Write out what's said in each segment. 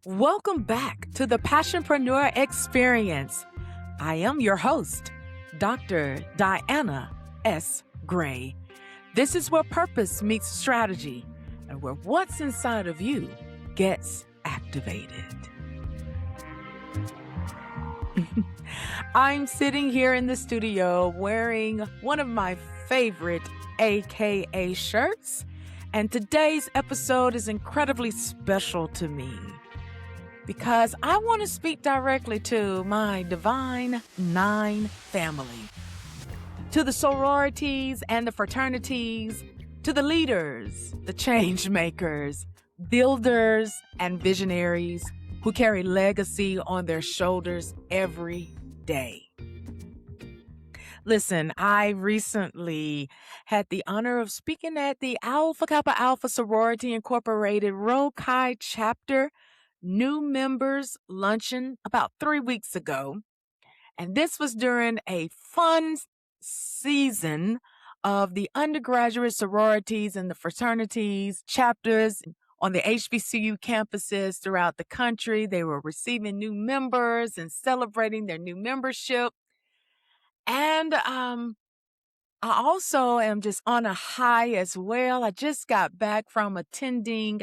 Welcome back to the Passionpreneur Experience. I am your host, Dr. Diana S. Gray. This is where purpose meets strategy and where what's inside of you gets activated. I'm sitting here in the studio wearing one of my favorite AKA shirts, and today's episode is incredibly special to me because I want to speak directly to my Divine Nine family, to the sororities and the fraternities, to the leaders, the change makers, builders, and visionaries who carry legacy on their shoulders every day. Listen, I recently had the honor of speaking at the Alpha Kappa Alpha Sorority Incorporated Rho Chi chapter new members luncheon about 3 weeks ago. And this was during a fun season of the undergraduate sororities and the fraternities chapters on the HBCU campuses throughout the country. They were receiving new members and celebrating their new membership. And I also am just on a high as well. I just got back from attending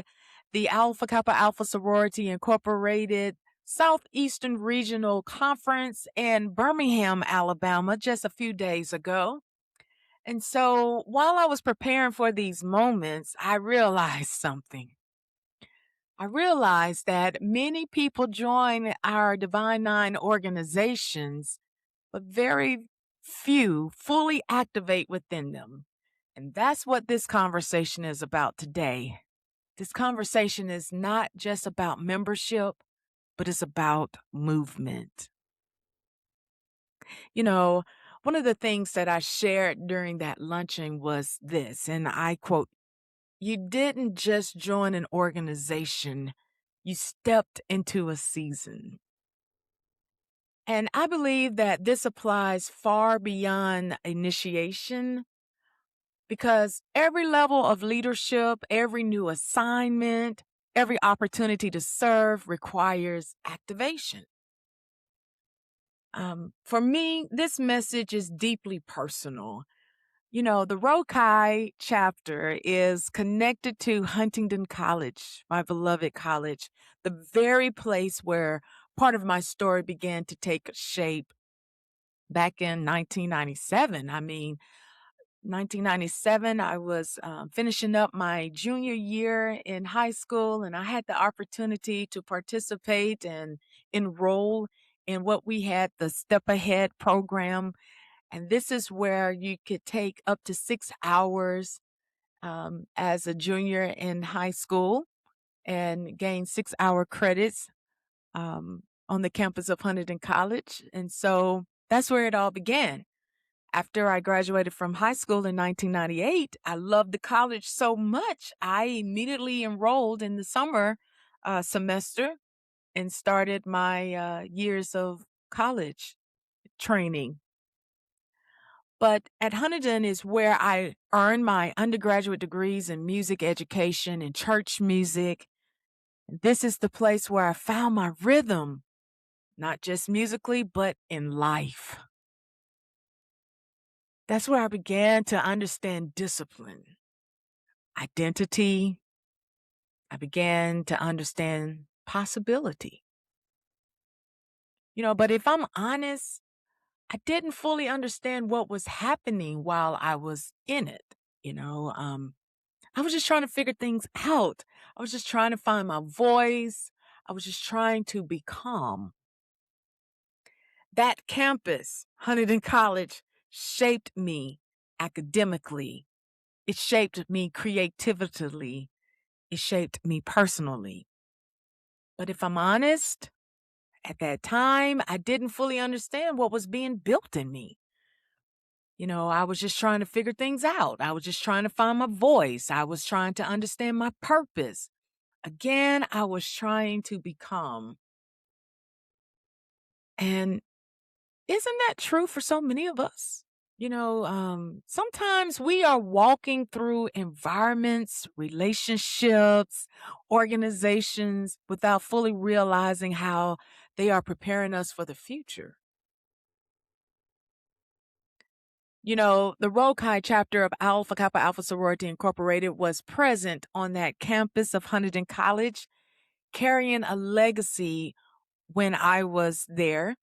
the Alpha Kappa Alpha Sorority Incorporated Southeastern Regional Conference in Birmingham, Alabama, just a few days ago. And so while I was preparing for these moments, I realized something. I realized that many people join our Divine Nine organizations, but very few fully activate within them. And that's what this conversation is about today. This conversation is not just about membership, but it's about movement. You know, one of the things that I shared during that luncheon was this, and I quote, "You didn't just join an organization, you stepped into a season." And I believe that this applies far beyond initiation because every level of leadership, every new assignment, every opportunity to serve requires activation. For me, this message is deeply personal. You know, the Rho Chi chapter is connected to Huntingdon College, my beloved college, the very place where part of my story began to take shape back in 1997. 1997, I was finishing up my junior year in high school, and I had the opportunity to participate and enroll in what we had the Step Ahead program. And this is where you could take up to 6 hours as a junior in high school and gain 6 hour credits on the campus of Huntingdon College. And so that's where it all began. After I graduated from high school in 1998, I loved the college so much, I immediately enrolled in the summer semester and started my years of college training. But at Huntingdon is where I earned my undergraduate degrees in music education and church music. This is the place where I found my rhythm, not just musically, but in life. That's where I began to understand discipline, identity. I began to understand possibility. But if I'm honest, I didn't fully understand what was happening while I was in it. I was just trying to figure things out. I was just trying to find my voice. I was just trying to become. That campus, Huntingdon College, shaped me academically. It shaped me creatively. It shaped me personally. But if I'm honest, at that time, I didn't fully understand what was being built in me. I was just trying to figure things out. I was just trying to find my voice. I was trying to understand my purpose. Again, I was trying to become. And isn't that true for so many of us? Sometimes we are walking through environments, relationships, organizations without fully realizing how they are preparing us for the future. The Rho Chi chapter of Alpha Kappa Alpha Sorority Incorporated was present on that campus of Huntington College, carrying a legacy when I was there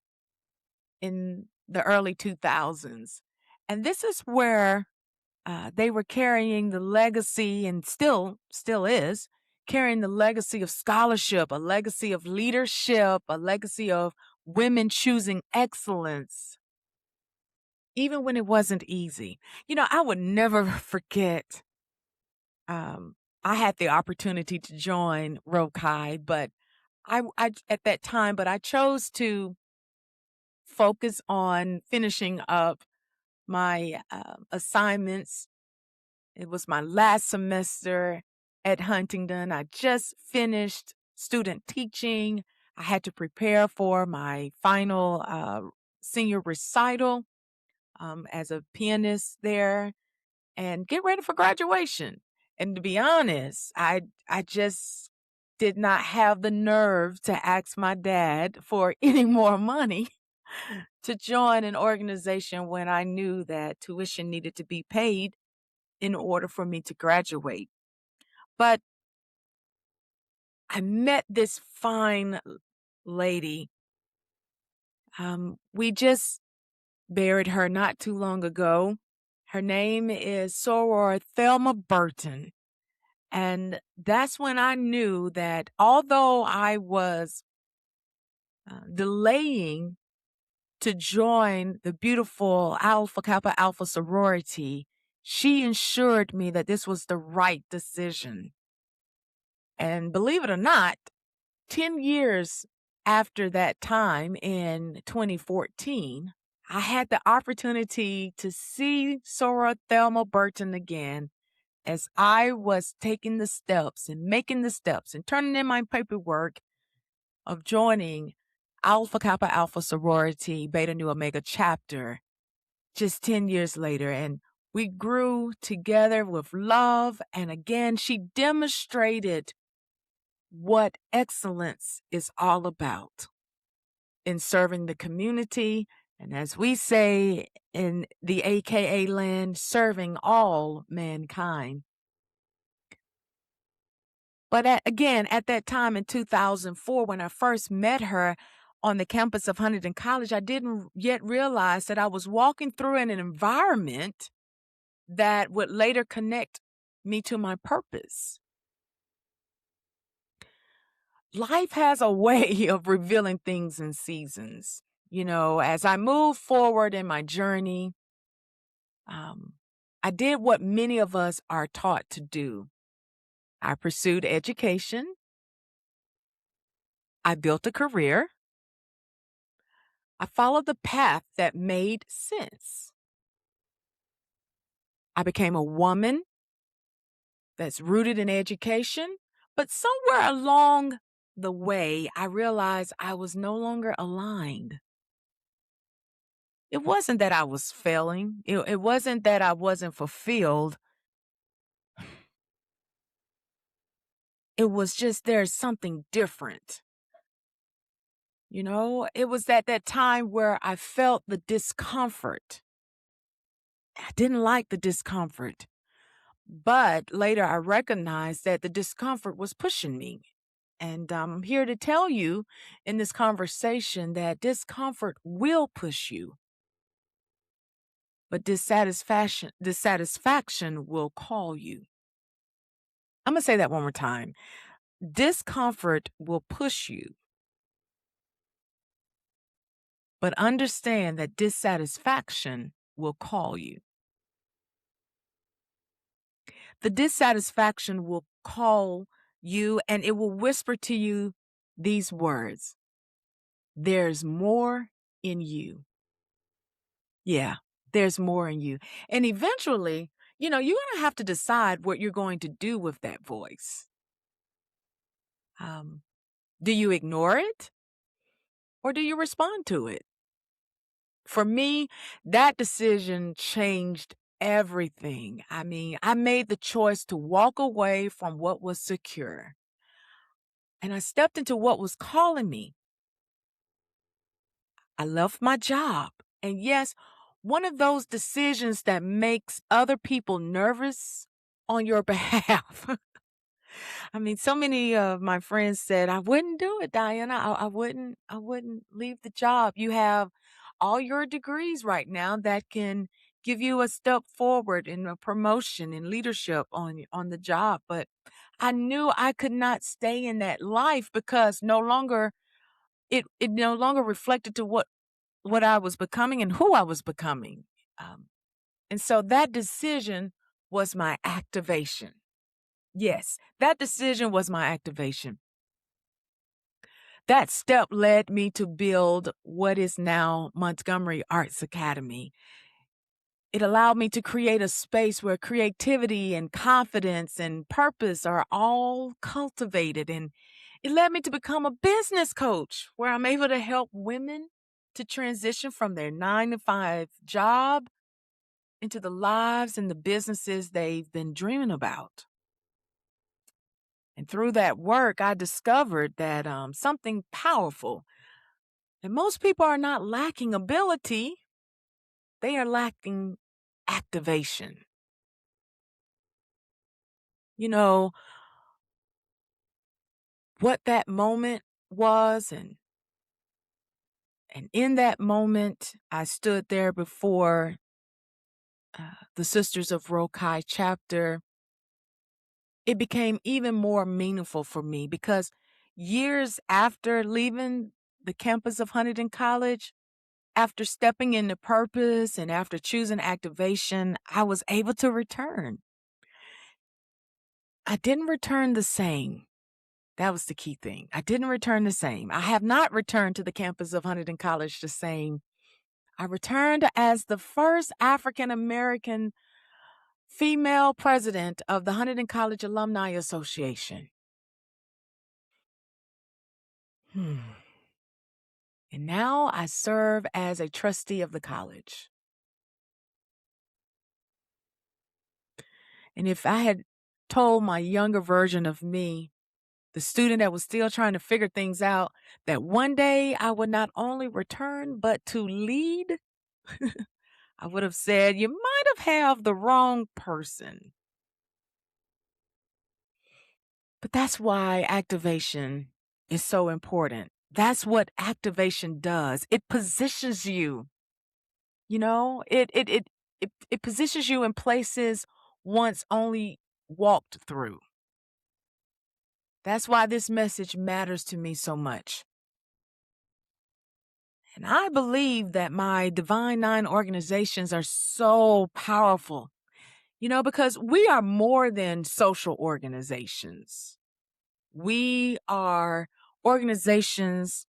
in the early 2000s. And this is where they were carrying the legacy and still is carrying the legacy of scholarship, a legacy of leadership, a legacy of women choosing excellence, even when it wasn't easy. I would never forget. I had the opportunity to join Rokai, but I at that time, but I chose to focus on finishing up my assignments. It was my last semester at Huntington. I just finished student teaching. I had to prepare for my final senior recital as a pianist there and get ready for graduation. And to be honest, I just did not have the nerve to ask my dad for any more money to join an organization when I knew that tuition needed to be paid in order for me to graduate. But I met this fine lady. We just buried her not too long ago. Her name is Soror Thelma Burton. And that's when I knew that although I was delaying to join the beautiful Alpha Kappa Alpha sorority, she ensured me that this was the right decision. And believe it or not, 10 years after that time in 2014, I had the opportunity to see Sora Thelma Burton again as I was taking the steps and making the steps and turning in my paperwork of joining Alpha Kappa Alpha sorority Beta Nu Omega chapter just 10 years later. And we grew together with love. And again, she demonstrated what excellence is all about in serving the community. And as we say in the AKA land, serving all mankind. But again, at that time in 2004, when I first met her on the campus of Huntington College, I didn't yet realize that I was walking through an environment that would later connect me to my purpose. Life has a way of revealing things in seasons. As I move forward in my journey, I did what many of us are taught to do. I pursued education. I built a career. I followed the path that made sense. I became a woman that's rooted in education, but somewhere along the way, I realized I was no longer aligned. It wasn't that I was failing. It wasn't that I wasn't fulfilled. It was just there's something different. It was at that time where I felt the discomfort. I didn't like the discomfort. But later I recognized that the discomfort was pushing me. And I'm here to tell you in this conversation that discomfort will push you, but dissatisfaction will call you. I'm going to say that one more time. Discomfort will push you, but understand that dissatisfaction will call you. The dissatisfaction will call you and it will whisper to you these words: there's more in you. Yeah, there's more in you. And eventually, you're going to have to decide what you're going to do with that voice. Do you ignore it or do you respond to it? For me, that decision changed everything. I made the choice to walk away from what was secure, and I stepped into what was calling me. I left my job. And yes, one of those decisions that makes other people nervous on your behalf. So many of my friends said, I wouldn't do it, Diana. I wouldn't leave the job. You have all your degrees right now that can give you a step forward in a promotion and leadership on the job. But I knew I could not stay in that life because it no longer reflected to what I was becoming and who I was becoming. Um, and so that decision was my activation. Yes, that decision was my activation. That step led me to build what is now Montgomery Arts Academy. It allowed me to create a space where creativity and confidence and purpose are all cultivated. And it led me to become a business coach where I'm able to help women to transition from their 9 to 5 job into the lives and the businesses they've been dreaming about. And through that work, I discovered that something powerful. And most people are not lacking ability, they are lacking activation. You know, what that moment was, and in that moment, I stood there before the Sisters of Rokai chapter. It became even more meaningful for me because years after leaving the campus of Huntington College, after stepping into purpose and after choosing activation, I was able to return. I didn't return the same. That was the key thing. I didn't return the same. I have not returned to the campus of Huntington College the same. I returned as the first African American female president of the Huntington College Alumni Association. And now I serve as a trustee of the college. And if I had told my younger version of me, the student that was still trying to figure things out, that one day I would not only return, but to lead, I would have said, you might have the wrong person. But that's why activation is so important. That's what activation does. It positions you, it positions you in places once only walked through. That's why this message matters to me so much. And I believe that my Divine Nine organizations are so powerful, because we are more than social organizations. We are organizations,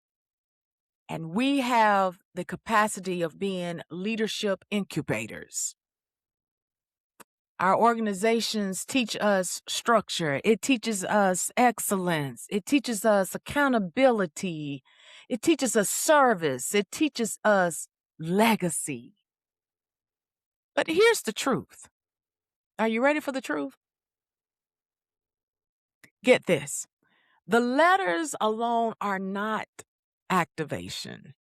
and we have the capacity of being leadership incubators. Our organizations teach us structure. It teaches us excellence. It teaches us accountability. It teaches us service. It teaches us legacy. But here's the truth. Are you ready for the truth? Get this. The letters alone are not activation.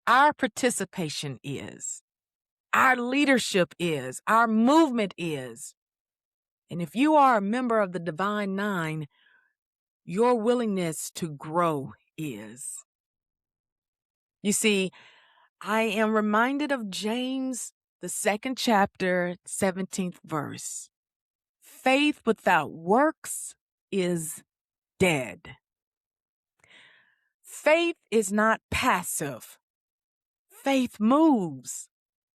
Our participation is. Our leadership is. Our movement is. And if you are a member of the Divine Nine, your willingness to grow is. You see, I am reminded of James, the 2nd chapter, 17th verse. Faith without works is dead. Faith is not passive. Faith moves.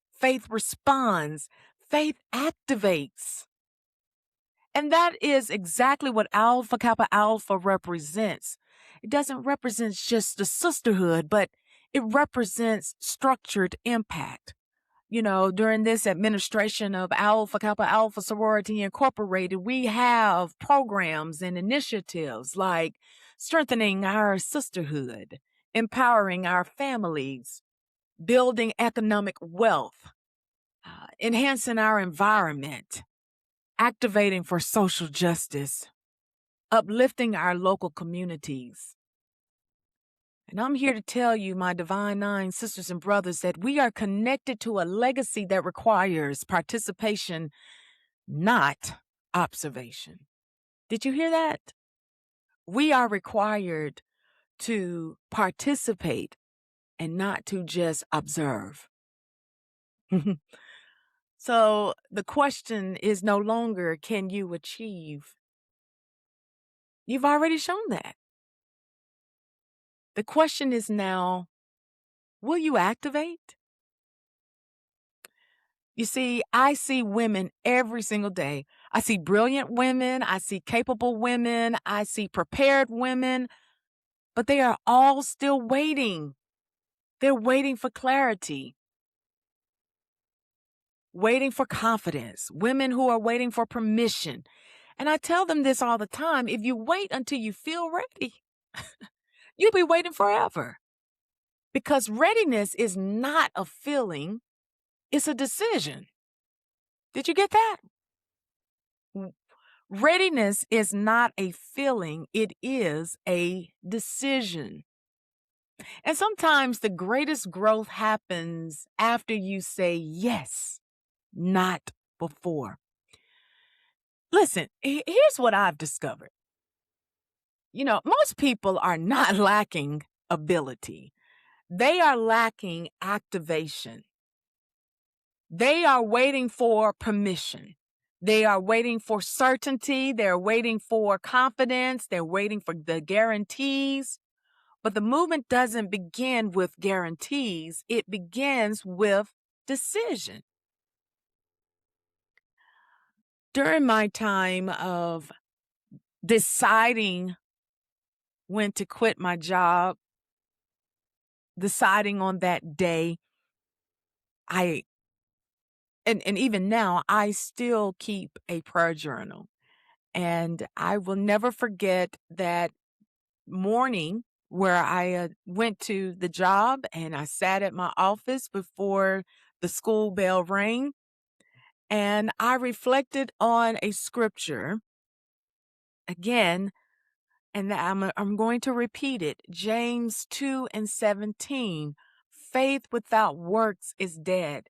Faith responds. Faith activates. And that is exactly what Alpha Kappa Alpha represents. It doesn't represent just the sisterhood, but it represents structured impact. During this administration of Alpha Kappa Alpha Sorority Incorporated, we have programs and initiatives like strengthening our sisterhood, empowering our families, building economic wealth, enhancing our environment, activating for social justice, uplifting our local communities. And I'm here to tell you, my Divine Nine sisters and brothers, that we are connected to a legacy that requires participation, not observation. Did you hear that? We are required to participate and not to just observe. So the question is no longer, can you achieve? You've already shown that. The question is now, will you activate? You see, I see women every single day. I see brilliant women. I see capable women. I see prepared women, but they are all still waiting. They're waiting for clarity, waiting for confidence, women who are waiting for permission. And I tell them this all the time. If you wait until you feel ready, you'll be waiting forever. Because readiness is not a feeling, it's a decision. Did you get that? Readiness is not a feeling, it is a decision. And sometimes the greatest growth happens after you say yes, not before. Listen, here's what I've discovered. Most people are not lacking ability, they are lacking activation. They are waiting for permission. They are waiting for certainty. They're waiting for confidence. They're waiting for the guarantees. But the movement doesn't begin with guarantees. It begins with decision. During my time of deciding when to quit my job, deciding on that day, and even now, I still keep a prayer journal. And I will never forget that morning where I went to the job and I sat at my office before the school bell rang. And I reflected on a scripture again, and I'm going to repeat it. James 2:17. Faith without works is dead.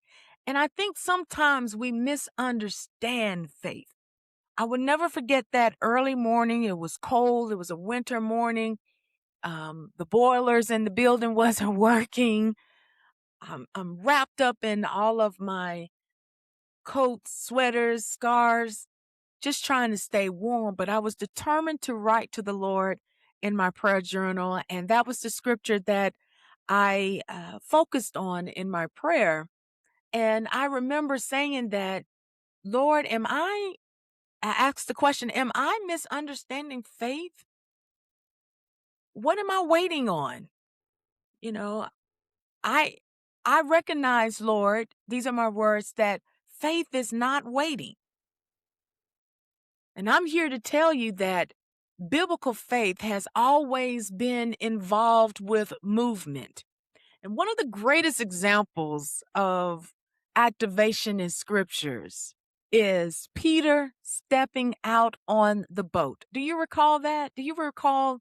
And I think sometimes we misunderstand faith. I would never forget that early morning. It was cold. It was a winter morning. The boilers in the building wasn't working. I'm wrapped up in all of my coats, sweaters, scarves, just trying to stay warm. But I was determined to write to the Lord in my prayer journal. And that was the scripture that I focused on in my prayer. And I remember saying that, Lord, I asked the question, am I misunderstanding faith? What am I waiting on? You know, I I recognize, Lord, these are my words, that faith is not waiting. And I'm here to tell you that biblical faith has always been involved with movement. And one of the greatest examples of activation in scriptures is Peter stepping out on the boat. Do you recall that? Do you recall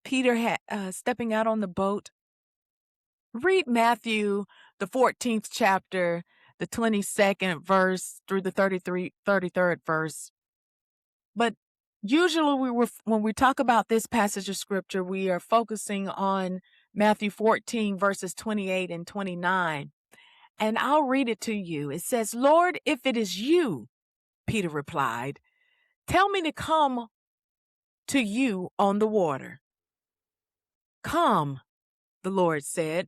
Peter stepping out on the boat? Read Matthew, the 14th chapter, the 22nd verse through the 33rd verse. But usually when we talk about this passage of scripture, we are focusing on Matthew 14 verses 28 and 29. And I'll read it to you. It says, Lord, if it is you, Peter replied, tell me to come to you on the water. Come, the Lord said.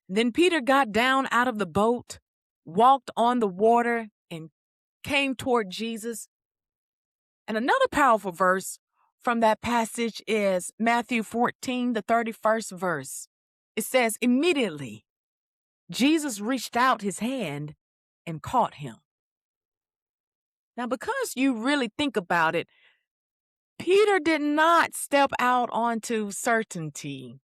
Then Peter got down out of the boat, walked on the water, and came toward Jesus. And another powerful verse from that passage is Matthew 14, the 31st verse. It says, immediately, Jesus reached out his hand and caught him. Now, because you really think about it, Peter did not step out onto certainty.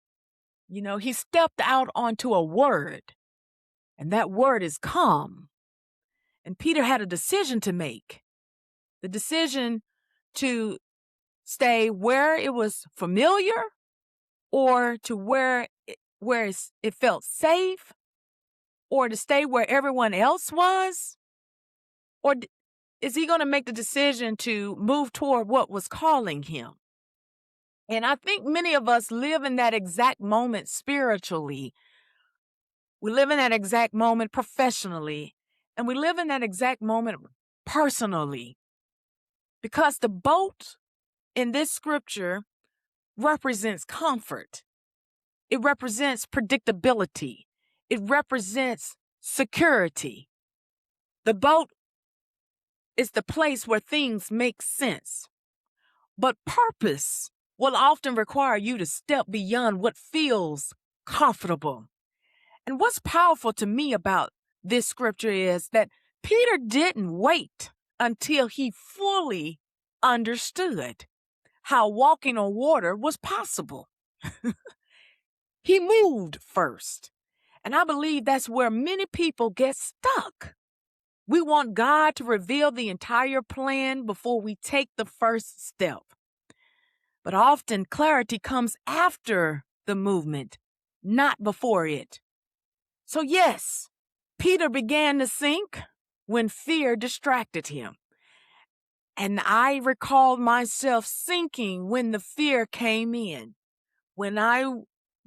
He stepped out onto a word, and that word is come. And Peter had a decision to make, the decision to stay where it was familiar or to where it felt safe, or to stay where everyone else was, or is he going to make the decision to move toward what was calling him? And I think many of us live in that exact moment spiritually. We live in that exact moment professionally, and we live in that exact moment personally, because the boat in this scripture represents comfort. It represents predictability. It represents security. The boat is the place where things make sense. But purpose will often require you to step beyond what feels comfortable. And what's powerful to me about this scripture is that Peter didn't wait until he fully understood how walking on water was possible. He moved first. And I believe that's where many people get stuck. We want God to reveal the entire plan before we take the first step. But often clarity comes after the movement, not before it. So yes, Peter began to sink when fear distracted him. And I recalled myself sinking when the fear came in, when I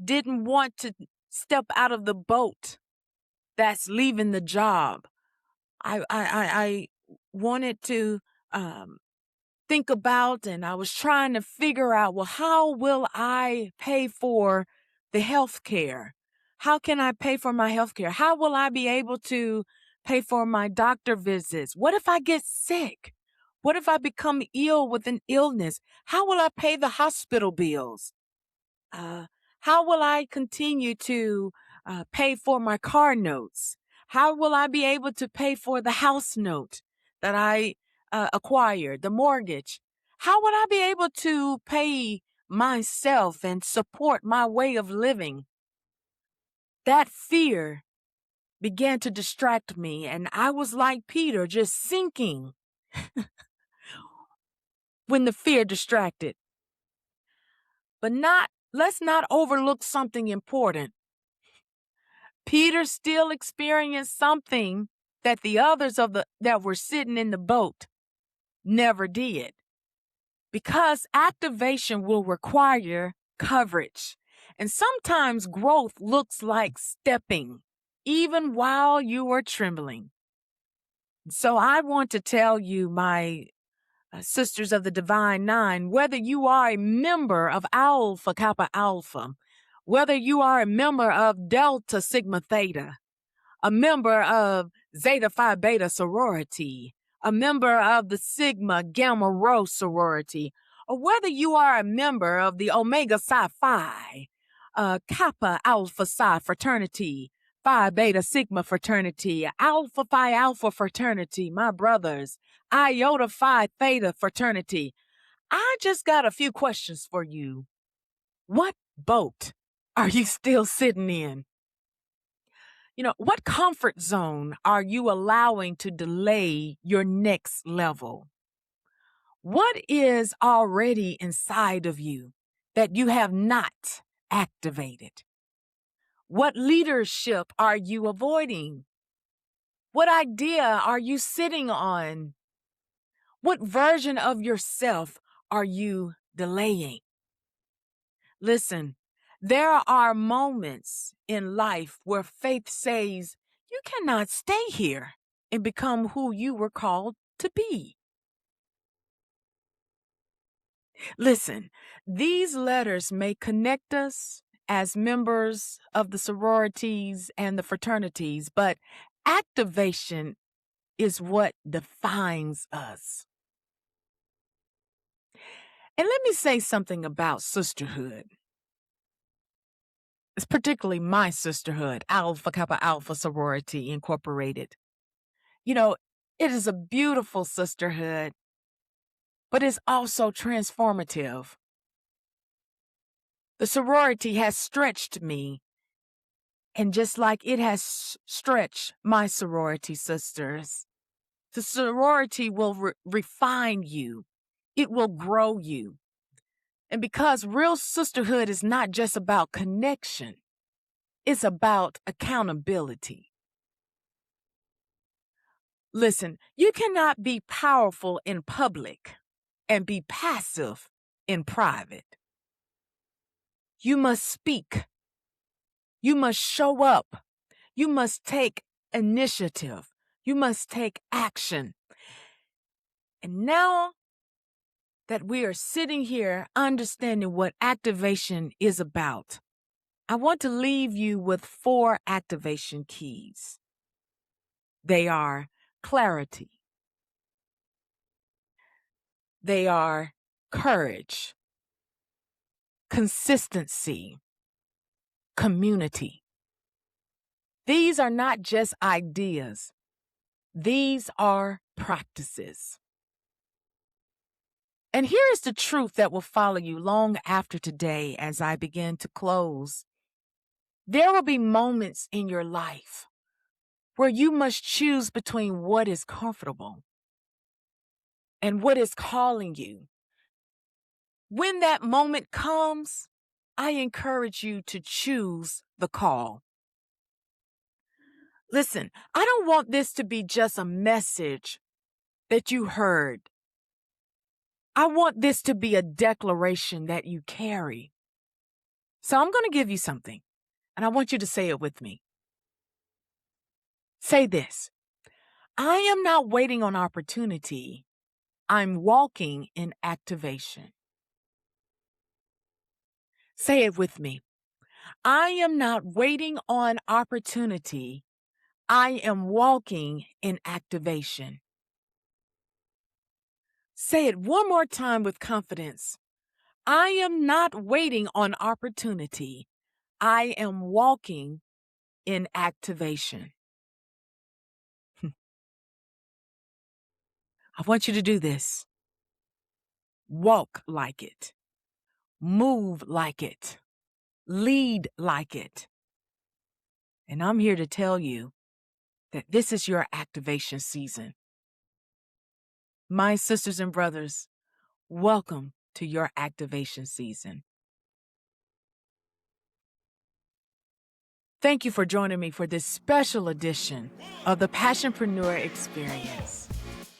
didn't want to step out of the boat that's leaving the job. I wanted to think about, and I was trying to figure out, well, how will I pay for the health care? How can I pay for my health care? How will I be able to pay for my doctor visits? What if I get sick? What if I become ill with an illness? How will I pay the hospital bills? Uh, how will I continue to pay for my car notes? How will I be able to pay for the house note that I acquired, the mortgage? How would I be able to pay myself and support my way of living? That fear began to distract me, and I was like Peter, just sinking when the fear distracted. But let's not overlook something important. Peter still experienced something that the others that were sitting in the boat never did. Because activation will require coverage. And sometimes growth looks like stepping, even while you are trembling. So I want to tell you, my sisters of the Divine Nine, whether you are a member of Alpha Kappa Alpha, whether you are a member of Delta Sigma Theta, a member of Zeta Phi Beta sorority, a member of the Sigma Gamma Rho sorority, or whether you are a member of the Omega Psi Phi, Kappa Alpha Psi fraternity, Phi Beta Sigma fraternity, Alpha Phi Alpha fraternity, my brothers, Iota Phi Theta fraternity. I just got a few questions for you. What boat are you still sitting in? What comfort zone are you allowing to delay your next level? What is already inside of you that you have not activated? What leadership are you avoiding? What idea are you sitting on? What version of yourself are you delaying? Listen, there are moments in life where faith says you cannot stay here and become who you were called to be. Listen, these letters may connect us as members of the sororities and the fraternities, but activation is what defines us. And let me say something about sisterhood. It's particularly my sisterhood, Alpha Kappa Alpha Sorority Incorporated. It is a beautiful sisterhood, but it's also transformative. The sorority has stretched me, and just like it has stretched my sorority sisters, the sorority will refine you. It will grow you. And because real sisterhood is not just about connection, it's about accountability. Listen, you cannot be powerful in public and be passive in private. You must speak. You must show up. You must take initiative. You must take action. And now that we are sitting here understanding what activation is about, I want to leave you with 4 activation keys. They are clarity. They are courage, consistency, community. These are not just ideas. These are practices. And here is the truth that will follow you long after today as I begin to close. There will be moments in your life where you must choose between what is comfortable and what is calling you. When that moment comes, I encourage you to choose the call. Listen, I don't want this to be just a message that you heard. I want this to be a declaration that you carry. So I'm going to give you something, and I want you to say it with me. Say this: I am not waiting on opportunity. I'm walking in activation. Say it with me. I am not waiting on opportunity. I am walking in activation. Say it one more time with confidence. I am not waiting on opportunity. I am walking in activation. I want you to do this. Walk like it. Move like it. Lead like it. And I'm here to tell you that this is your activation season. My sisters and brothers, welcome to your activation season. Thank you for joining me for this special edition of the Passionpreneur Experience.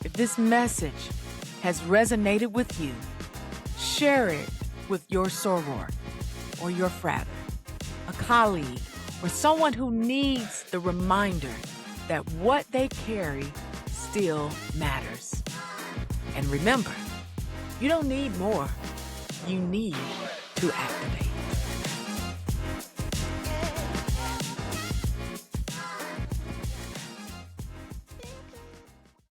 If this message has resonated with you, share it with your soror or your frater, a colleague, or someone who needs the reminder that what they carry still matters. And remember, you don't need more, you need